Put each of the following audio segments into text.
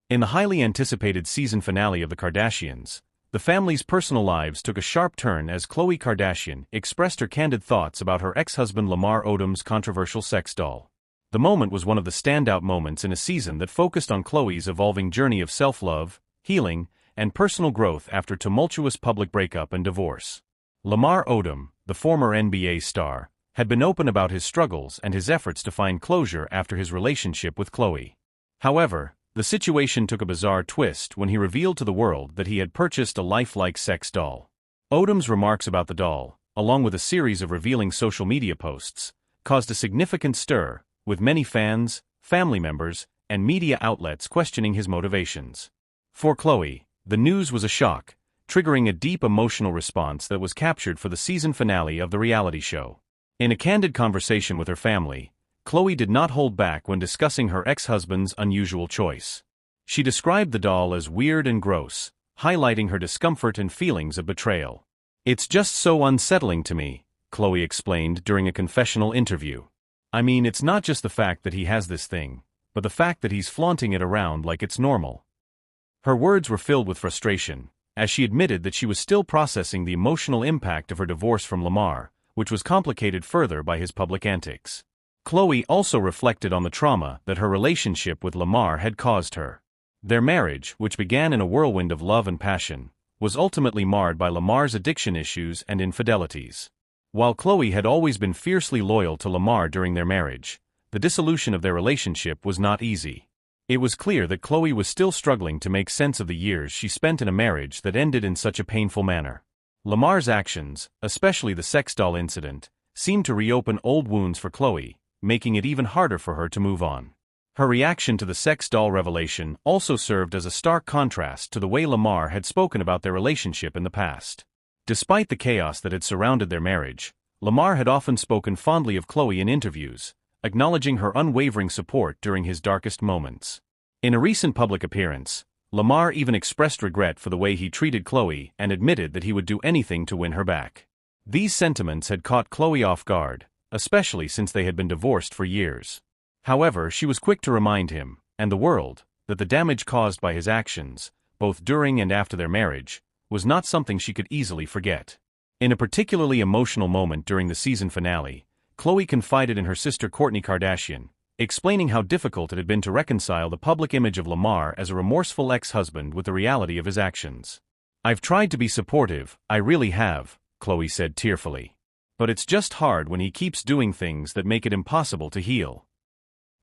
In the highly anticipated season finale of the Kardashians, the family's personal lives took a sharp turn as Khloe Kardashian expressed her candid thoughts about her ex-husband Lamar Odom's controversial sex doll. The moment was one of the standout moments in a season that focused on Khloe's evolving journey of self-love, healing, and personal growth after a tumultuous public breakup and divorce. Lamar Odom, the former NBA star, had been open about his struggles and his efforts to find closure after his relationship with Khloe. However, the situation took a bizarre twist when he revealed to the world that he had purchased a lifelike sex doll. Odom's remarks about the doll, along with a series of revealing social media posts, caused a significant stir, with many fans, family members, and media outlets questioning his motivations. For Khloe, the news was a shock, triggering a deep emotional response that was captured for the season finale of the reality show. In a candid conversation with her family, Khloe did not hold back when discussing her ex-husband's unusual choice. She described the doll as weird and gross, highlighting her discomfort and feelings of betrayal. "It's just so unsettling to me," Khloe explained during a confessional interview. "I mean, it's not just the fact that he has this thing, but the fact that he's flaunting it around like it's normal." Her words were filled with frustration, as she admitted that she was still processing the emotional impact of her divorce from Lamar, which was complicated further by his public antics. Khloe also reflected on the trauma that her relationship with Lamar had caused her. Their marriage, which began in a whirlwind of love and passion, was ultimately marred by Lamar's addiction issues and infidelities. While Khloe had always been fiercely loyal to Lamar during their marriage, the dissolution of their relationship was not easy. It was clear that Khloe was still struggling to make sense of the years she spent in a marriage that ended in such a painful manner. Lamar's actions, especially the sex doll incident, seemed to reopen old wounds for Khloe, making it even harder for her to move on. Her reaction to the sex doll revelation also served as a stark contrast to the way Lamar had spoken about their relationship in the past. Despite the chaos that had surrounded their marriage, Lamar had often spoken fondly of Khloe in interviews, acknowledging her unwavering support during his darkest moments. In a recent public appearance, Lamar even expressed regret for the way he treated Khloe and admitted that he would do anything to win her back. These sentiments had caught Khloe off guard, especially since they had been divorced for years. However, she was quick to remind him, and the world, that the damage caused by his actions, both during and after their marriage, was not something she could easily forget. In a particularly emotional moment during the season finale, Khloe confided in her sister Kourtney Kardashian, explaining how difficult it had been to reconcile the public image of Lamar as a remorseful ex-husband with the reality of his actions. "I've tried to be supportive, I really have," Khloe said tearfully. "But it's just hard when he keeps doing things that make it impossible to heal."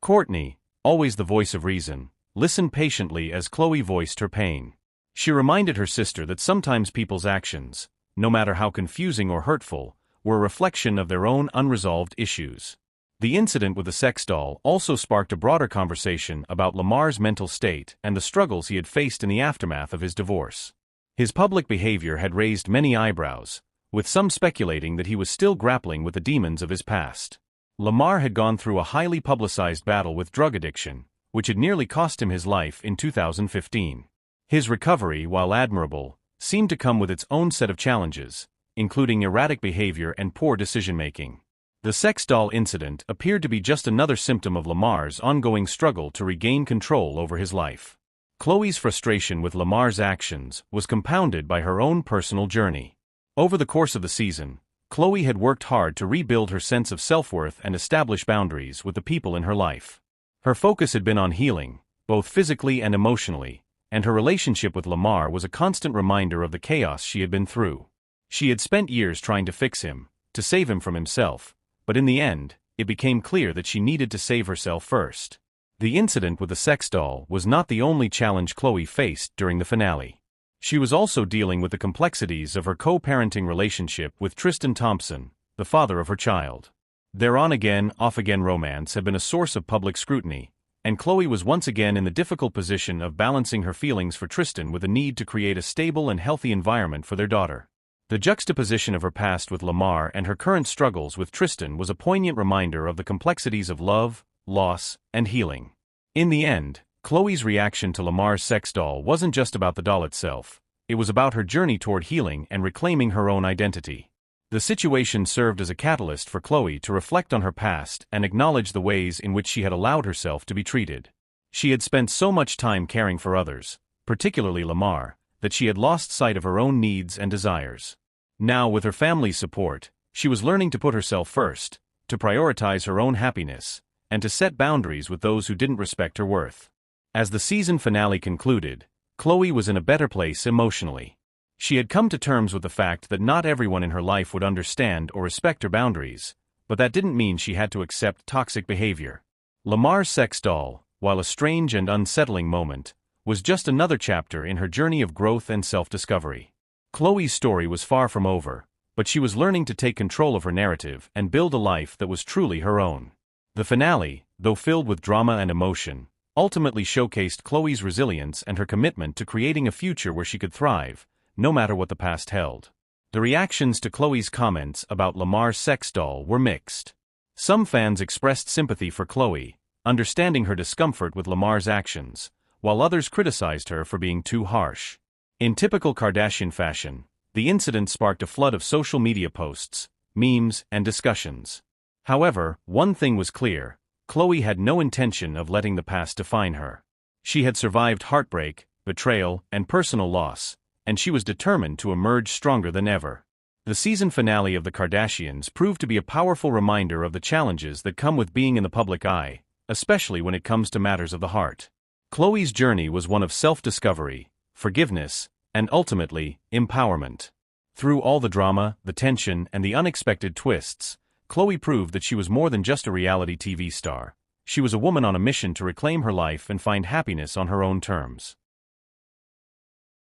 Kourtney, always the voice of reason, listened patiently as Khloe voiced her pain. She reminded her sister that sometimes people's actions, no matter how confusing or hurtful, were a reflection of their own unresolved issues. The incident with the sex doll also sparked a broader conversation about Lamar's mental state and the struggles he had faced in the aftermath of his divorce. His public behavior had raised many eyebrows, with some speculating that he was still grappling with the demons of his past. Lamar had gone through a highly publicized battle with drug addiction, which had nearly cost him his life in 2015. His recovery, while admirable, seemed to come with its own set of challenges, including erratic behavior and poor decision-making. The sex doll incident appeared to be just another symptom of Lamar's ongoing struggle to regain control over his life. Khloe's frustration with Lamar's actions was compounded by her own personal journey. Over the course of the season, Khloe had worked hard to rebuild her sense of self-worth and establish boundaries with the people in her life. Her focus had been on healing, both physically and emotionally, and her relationship with Lamar was a constant reminder of the chaos she had been through. She had spent years trying to fix him, to save him from himself, but in the end, it became clear that she needed to save herself first. The incident with the sex doll was not the only challenge Khloe faced during the finale. She was also dealing with the complexities of her co-parenting relationship with Tristan Thompson, the father of her child. Their on-again, off-again romance had been a source of public scrutiny, and Khloe was once again in the difficult position of balancing her feelings for Tristan with a need to create a stable and healthy environment for their daughter. The juxtaposition of her past with Lamar and her current struggles with Tristan was a poignant reminder of the complexities of love, loss, and healing. In the end, Khloe's reaction to Lamar's sex doll wasn't just about the doll itself, it was about her journey toward healing and reclaiming her own identity. The situation served as a catalyst for Khloe to reflect on her past and acknowledge the ways in which she had allowed herself to be treated. She had spent so much time caring for others, particularly Lamar, that she had lost sight of her own needs and desires. Now, with her family's support, she was learning to put herself first, to prioritize her own happiness, and to set boundaries with those who didn't respect her worth. As the season finale concluded, Khloe was in a better place emotionally. She had come to terms with the fact that not everyone in her life would understand or respect her boundaries, but that didn't mean she had to accept toxic behavior. Lamar's sex doll, while a strange and unsettling moment, was just another chapter in her journey of growth and self-discovery. Khloe's story was far from over, but she was learning to take control of her narrative and build a life that was truly her own. The finale, though filled with drama and emotion, ultimately showcased Khloe's resilience and her commitment to creating a future where she could thrive, no matter what the past held. The reactions to Khloe's comments about Lamar's sex doll were mixed. Some fans expressed sympathy for Khloe, understanding her discomfort with Lamar's actions, while others criticized her for being too harsh. In typical Kardashian fashion, the incident sparked a flood of social media posts, memes, and discussions. However, one thing was clear: Khloe had no intention of letting the past define her. She had survived heartbreak, betrayal, and personal loss, and she was determined to emerge stronger than ever. The season finale of The Kardashians proved to be a powerful reminder of the challenges that come with being in the public eye, especially when it comes to matters of the heart. Khloe's journey was one of self-discovery, forgiveness, and ultimately, empowerment. Through all the drama, the tension, and the unexpected twists, Khloe proved that she was more than just a reality TV star. She was a woman on a mission to reclaim her life and find happiness on her own terms.